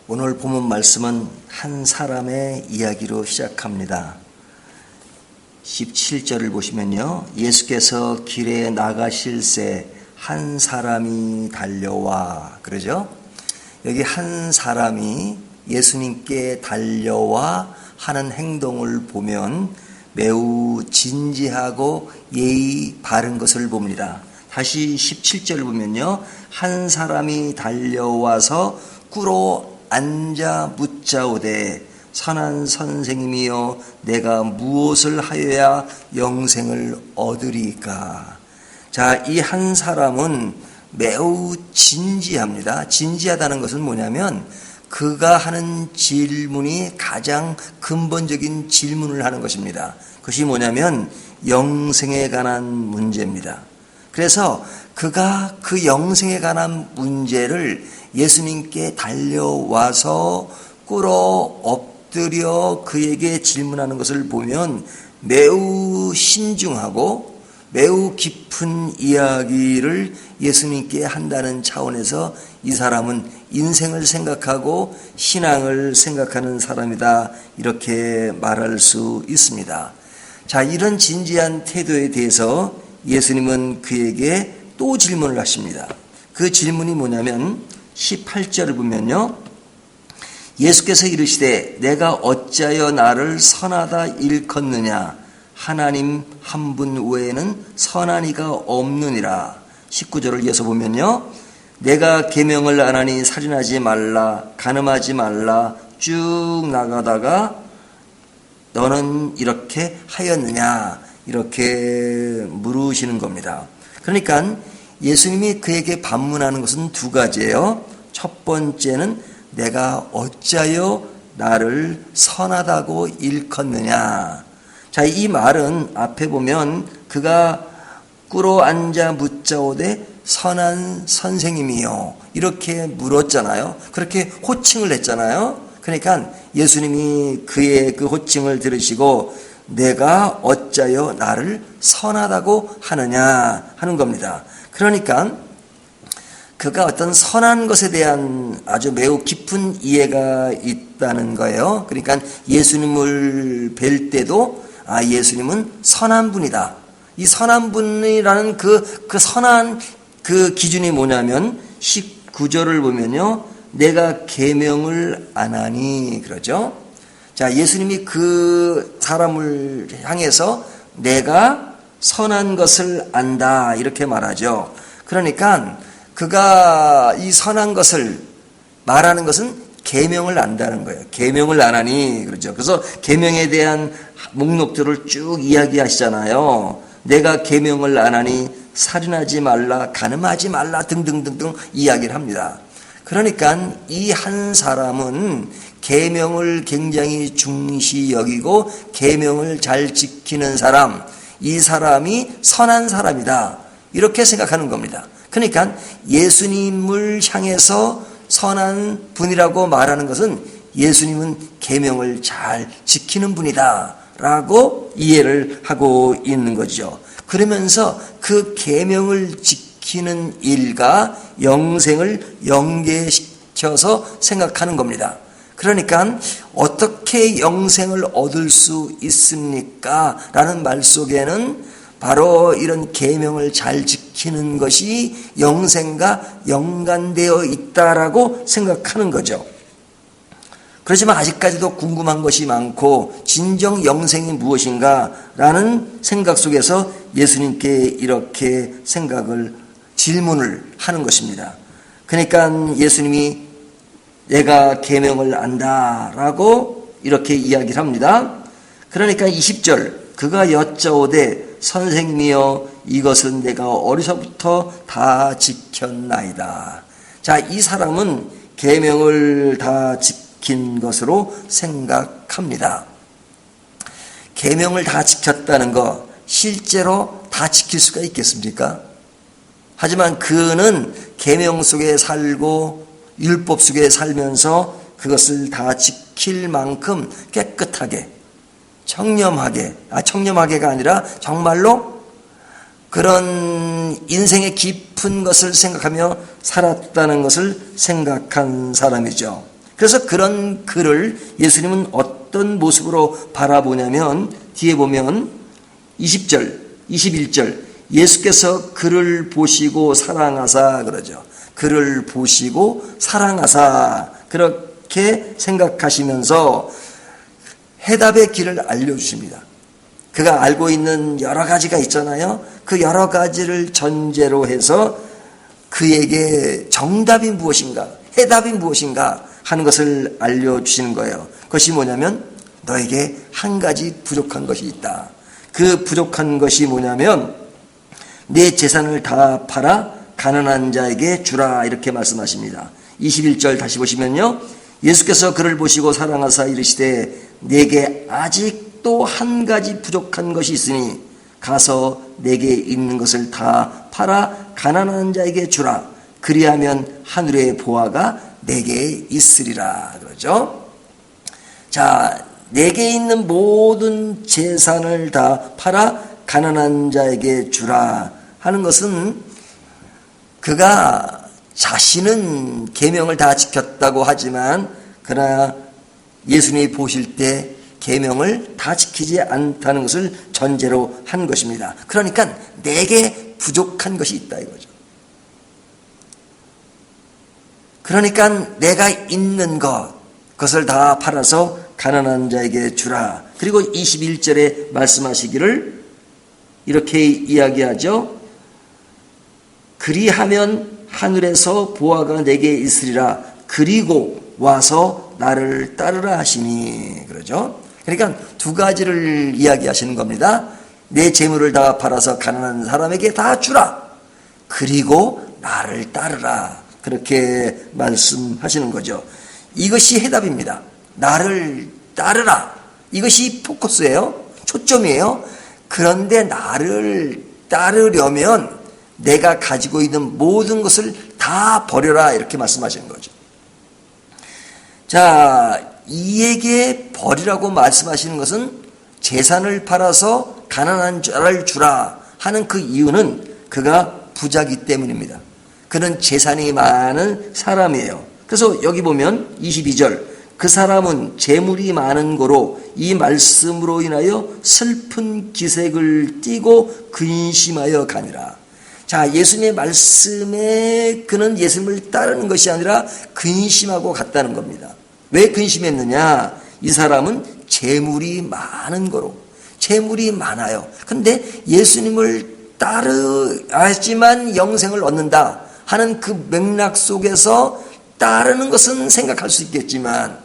오늘 본문 말씀은 한 사람의 이야기로 시작합니다. 17절을 보시면요. 예수께서 길에 나가실새 한 사람이 달려와 그러죠. 여기 한 사람이 예수님께 달려와 하는 행동을 보면 매우 진지하고 예의 바른 것을 봅니다. 다시 17절을 보면요. 한 사람이 달려와서 꿇어 앉아 묻자오되 선한 선생님이여 내가 무엇을 하여야 영생을 얻으리까. 자, 이 한 사람은 매우 진지합니다. 진지하다는 것은 뭐냐면 그가 하는 질문이 가장 근본적인 질문을 하는 것입니다. 그것이 뭐냐면 영생에 관한 문제입니다. 그래서 그가 그 영생에 관한 문제를 예수님께 달려와서 꿇어 엎드려 그에게 질문하는 것을 보면 매우 신중하고 매우 깊은 이야기를 예수님께 한다는 차원에서 이 사람은 인생을 생각하고 신앙을 생각하는 사람이다, 이렇게 말할 수 있습니다. 자, 이런 진지한 태도에 대해서 예수님은 그에게 또 질문을 하십니다. 그 질문이 뭐냐면 18절을 보면요. 예수께서 이르시되 내가 어찌하여 나를 선하다 일컫느냐. 하나님 한 분 외에는 선한 이가 없느니라. 19절을 이어서 보면요. 내가 계명을 안 하니 살인하지 말라, 간음하지 말라 쭉 나가다가 너는 이렇게 하였느냐, 이렇게 물으시는 겁니다. 그러니까 예수님이 그에게 반문하는 것은 두 가지예요. 첫 번째는 내가 어찌하여 나를 선하다고 일컫느냐. 자, 이 말은 앞에 보면 그가 꿇어 앉아 묻자오되 선한 선생님이요, 이렇게 물었잖아요. 그렇게 호칭을 했잖아요. 그러니까 예수님이 그의 그 호칭을 들으시고 내가 어찌하여 나를 선하다고 하느냐 하는 겁니다. 그러니까 그가 어떤 선한 것에 대한 아주 매우 깊은 이해가 있다는 거예요. 그러니까 예수님을 뵐 때도 예수님은 선한 분이다. 이 선한 분이라는 그 선한 그 기준이 뭐냐면 19절을 보면요. 내가 계명을 안 하니 그러죠. 자, 예수님이 그 사람을 향해서 내가 선한 것을 안다, 이렇게 말하죠. 그러니까 그가 이 선한 것을 말하는 것은 계명을 안다는 거예요. 계명을 안 하니 그러죠. 그래서 계명에 대한 목록들을 쭉 이야기하시잖아요. 내가 계명을 안 하니 살인하지 말라, 간음하지 말라 등등등등 이야기를 합니다. 그러니까 이 한 사람은 계명을 굉장히 중시 여기고 계명을 잘 지키는 사람, 이 사람이 선한 사람이다, 이렇게 생각하는 겁니다. 그러니까 예수님을 향해서 선한 분이라고 말하는 것은 예수님은 계명을 잘 지키는 분이다 라고 이해를 하고 있는 거죠. 그러면서 그 계명을 지키는 일과 영생을 연계시켜서 생각하는 겁니다. 그러니까 어떻게 영생을 얻을 수 있습니까? 라는 말 속에는 바로 이런 계명을 잘 지키는 것이 영생과 연관되어 있다라고 생각하는 거죠. 그렇지만 아직까지도 궁금한 것이 많고 진정 영생이 무엇인가 라는 생각 속에서 예수님께 이렇게 질문을 하는 것입니다. 그러니까 예수님이 내가 계명을 안다라고 이렇게 이야기를 합니다. 그러니까 20절 그가 여짜오되 선생님이여 이것은 내가 어려서부터 다 지켰나이다. 자, 이 사람은 계명을 다 지킨 것으로 생각합니다. 계명을 다 지켰다는 거 실제로 다 지킬 수가 있겠습니까? 하지만 그는 계명 속에 살고 율법 속에 살면서 그것을 다 지킬 만큼 깨끗하게 청렴하게가 아니라 정말로 그런 인생의 깊은 것을 생각하며 살았다는 것을 생각한 사람이죠. 그래서 그런 그를 예수님은 어떤 모습으로 바라보냐면 뒤에 보면 20절, 21절 예수께서 그를 보시고 사랑하사 그러죠. 그를 보시고 사랑하사 그렇게 생각하시면서 해답의 길을 알려주십니다. 그가 알고 있는 여러 가지가 있잖아요. 그 여러 가지를 전제로 해서 그에게 정답이 무엇인가, 해답이 무엇인가 하는 것을 알려주시는 거예요. 그것이 뭐냐면 너에게 한 가지 부족한 것이 있다. 그 부족한 것이 뭐냐면 내 재산을 다 팔아 가난한 자에게 주라 이렇게 말씀하십니다. 21절 다시 보시면요. 예수께서 그를 보시고 사랑하사 이르시되 내게 아직도 한 가지 부족한 것이 있으니 가서 내게 있는 것을 다 팔아 가난한 자에게 주라. 그리하면 하늘의 보화가 내게 있으리라. 그러죠. 자, 내게 있는 모든 재산을 다 팔아 가난한 자에게 주라 하는 것은 그가 자신은 계명을 다 지켰다고 하지만 그러나 예수님이 보실 때 계명을 다 지키지 않다는 것을 전제로 한 것입니다. 그러니까 내게 부족한 것이 있다 이거죠. 그러니까 내가 있는 그것을 다 팔아서 가난한 자에게 주라. 그리고 21절에 말씀하시기를 이렇게 이야기하죠. 그리하면 하늘에서 보화가 내게 있으리라. 그리고 와서 나를 따르라 하시니. 그러죠. 그러니까 두 가지를 이야기하시는 겁니다. 내 재물을 다 팔아서 가난한 사람에게 다 주라. 그리고 나를 따르라. 그렇게 말씀하시는 거죠. 이것이 해답입니다. 나를 따르라. 이것이 포커스예요. 초점이에요. 그런데 나를 따르려면 내가 가지고 있는 모든 것을 다 버려라 이렇게 말씀하시는 거죠. 자, 이에게 버리라고 말씀하시는 것은 재산을 팔아서 가난한 자를 주라 하는 그 이유는 그가 부자기 때문입니다. 그는 재산이 많은 사람이에요. 그래서 여기 보면 22절 그 사람은 재물이 많은 거로 이 말씀으로 인하여 슬픈 기색을 띠고 근심하여 가니라. 자, 예수님의 말씀에 그는 예수님을 따르는 것이 아니라 근심하고 갔다는 겁니다. 왜 근심했느냐? 이 사람은 재물이 많은 거로, 재물이 많아요. 근데 예수님을 따르야지만 영생을 얻는다 하는 그 맥락 속에서 따르는 것은 생각할 수 있겠지만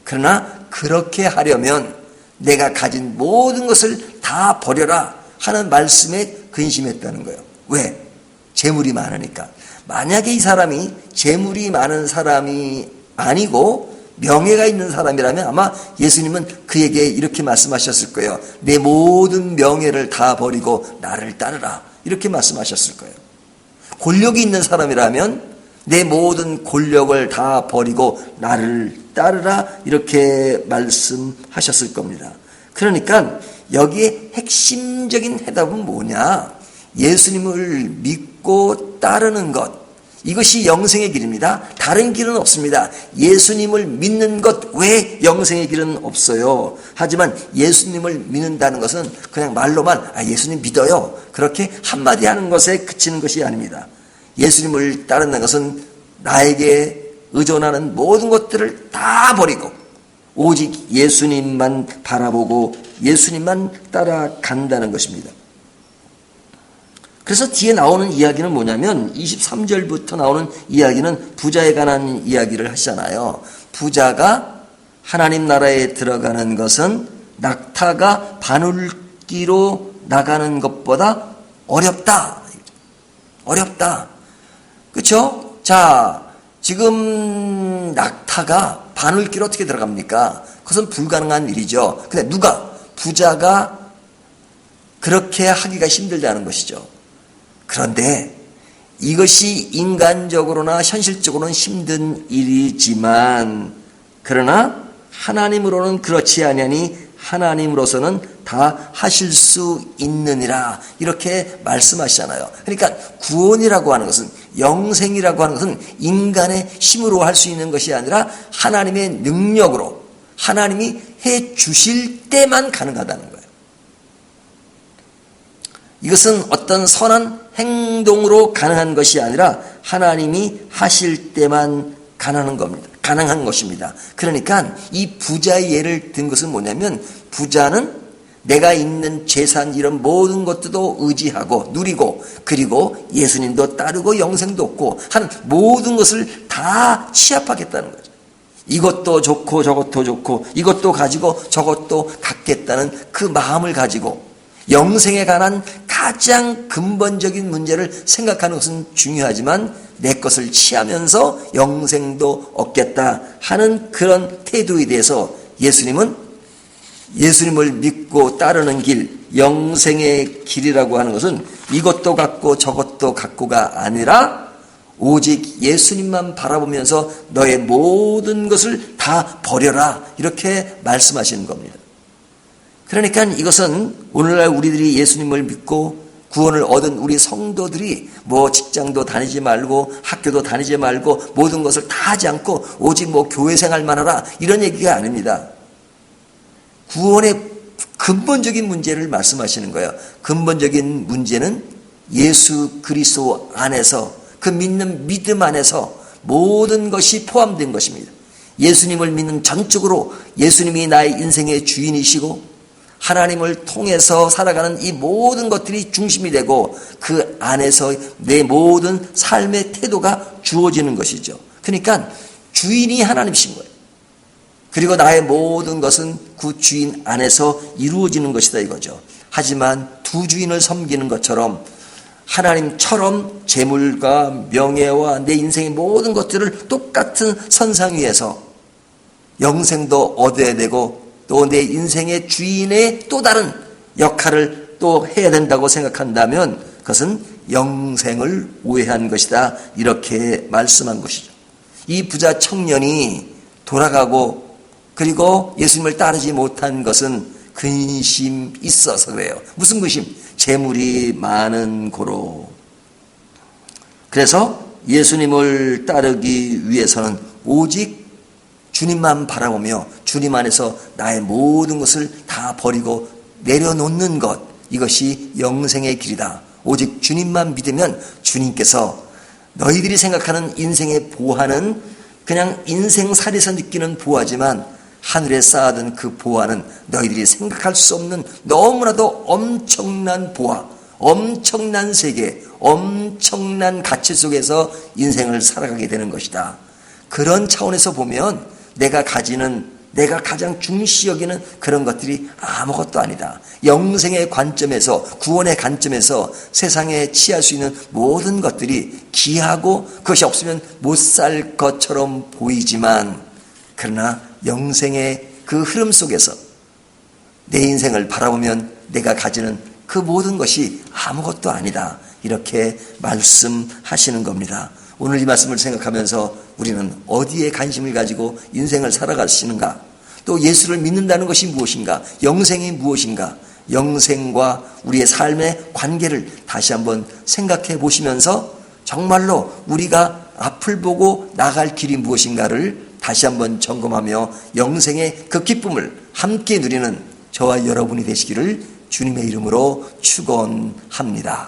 그러나 그렇게 하려면 내가 가진 모든 것을 다 버려라 하는 말씀에 근심했다는 거예요. 왜? 재물이 많으니까. 만약에 이 사람이 재물이 많은 사람이 아니고 명예가 있는 사람이라면 아마 예수님은 그에게 이렇게 말씀하셨을 거예요. 내 모든 명예를 다 버리고 나를 따르라. 이렇게 말씀하셨을 거예요. 권력이 있는 사람이라면 내 모든 권력을 다 버리고 나를 따르라. 이렇게 말씀하셨을 겁니다. 그러니까 여기에 핵심적인 해답은 뭐냐? 예수님을 믿고 따르는 것. 이것이 영생의 길입니다. 다른 길은 없습니다. 예수님을 믿는 것 외에 영생의 길은 없어요. 하지만 예수님을 믿는다는 것은 그냥 말로만 예수님 믿어요. 그렇게 한마디 하는 것에 그치는 것이 아닙니다. 예수님을 따른다는 것은 나에게 의존하는 모든 것들을 다 버리고 오직 예수님만 바라보고 예수님만 따라간다는 것입니다. 그래서 뒤에 나오는 이야기는 뭐냐면 23절부터 나오는 이야기는 부자에 관한 이야기를 하시잖아요. 부자가 하나님 나라에 들어가는 것은 낙타가 바늘기로 나가는 것보다 어렵다. 어렵다. 그렇죠? 자, 지금 낙타가 바늘기로 어떻게 들어갑니까? 그것은 불가능한 일이죠. 근데 누가? 부자가 그렇게 하기가 힘들다는 것이죠. 그런데 이것이 인간적으로나 현실적으로는 힘든 일이지만 그러나 하나님으로는 그렇지 아니하니 하나님으로서는 다 하실 수 있느니라 이렇게 말씀하시잖아요. 그러니까 구원이라고 하는 것은, 영생이라고 하는 것은 인간의 힘으로 할 수 있는 것이 아니라 하나님의 능력으로 하나님이 해 주실 때만 가능하다는 거예요. 이것은 어떤 선한 행동으로 가능한 것이 아니라 하나님이 하실 때만 가능한 것입니다. 그러니까 이 부자의 예를 든 것은 뭐냐면, 부자는 내가 있는 재산 이런 모든 것들도 의지하고 누리고, 그리고 예수님도 따르고 영생도 얻고 하는 모든 것을 다 취합하겠다는 거죠. 이것도 좋고 저것도 좋고 이것도 가지고 저것도 갖겠다는 그 마음을 가지고 영생에 관한 가장 근본적인 문제를 생각하는 것은 중요하지만 내 것을 취하면서 영생도 얻겠다 하는 그런 태도에 대해서 예수님은 예수님을 믿고 따르는 길, 영생의 길이라고 하는 것은 이것도 갖고 저것도 갖고가 아니라 오직 예수님만 바라보면서 너의 모든 것을 다 버려라 이렇게 말씀하시는 겁니다. 그러니까 이것은 오늘날 우리들이 예수님을 믿고 구원을 얻은 우리 성도들이 뭐 직장도 다니지 말고 학교도 다니지 말고 모든 것을 다 하지 않고 오직 뭐 교회 생활만 하라 이런 얘기가 아닙니다. 구원의 근본적인 문제를 말씀하시는 거예요. 근본적인 문제는 예수 그리스도 안에서, 그 믿는 믿음 안에서 모든 것이 포함된 것입니다. 예수님을 믿는 전적으로 예수님이 나의 인생의 주인이시고 하나님을 통해서 살아가는 이 모든 것들이 중심이 되고 그 안에서 내 모든 삶의 태도가 주어지는 것이죠. 그러니까 주인이 하나님이신 거예요. 그리고 나의 모든 것은 그 주인 안에서 이루어지는 것이다 이거죠. 하지만 두 주인을 섬기는 것처럼 하나님처럼 재물과 명예와 내 인생의 모든 것들을 똑같은 선상 위에서 영생도 얻어야 되고 또 내 인생의 주인의 또 다른 역할을 또 해야 된다고 생각한다면 그것은 영생을 오해한 것이다 이렇게 말씀한 것이죠. 이 부자 청년이 돌아가고 그리고 예수님을 따르지 못한 것은 근심이 있어서 그래요. 무슨 근심? 재물이 많은 고로. 그래서 예수님을 따르기 위해서는 오직 주님만 바라보며 주님 안에서 나의 모든 것을 다 버리고 내려놓는 것, 이것이 영생의 길이다. 오직 주님만 믿으면 주님께서 너희들이 생각하는 인생의 보화는 그냥 인생살이에서 느끼는 보화지만 하늘에 쌓아둔 그 보화는 너희들이 생각할 수 없는 너무나도 엄청난 보화, 엄청난 세계, 엄청난 가치 속에서 인생을 살아가게 되는 것이다. 그런 차원에서 보면 내가 가장 중시 여기는 그런 것들이 아무것도 아니다. 영생의 관점에서, 구원의 관점에서 세상에 취할 수 있는 모든 것들이 귀하고 그것이 없으면 못 살 것처럼 보이지만, 그러나 영생의 그 흐름 속에서 내 인생을 바라보면 내가 가지는 그 모든 것이 아무것도 아니다. 이렇게 말씀하시는 겁니다. 오늘 이 말씀을 생각하면서 우리는 어디에 관심을 가지고 인생을 살아가시는가? 또 예수를 믿는다는 것이 무엇인가? 영생이 무엇인가? 영생과 우리의 삶의 관계를 다시 한번 생각해 보시면서 정말로 우리가 앞을 보고 나갈 길이 무엇인가를 다시 한번 점검하며 영생의 그 기쁨을 함께 누리는 저와 여러분이 되시기를 주님의 이름으로 축원합니다.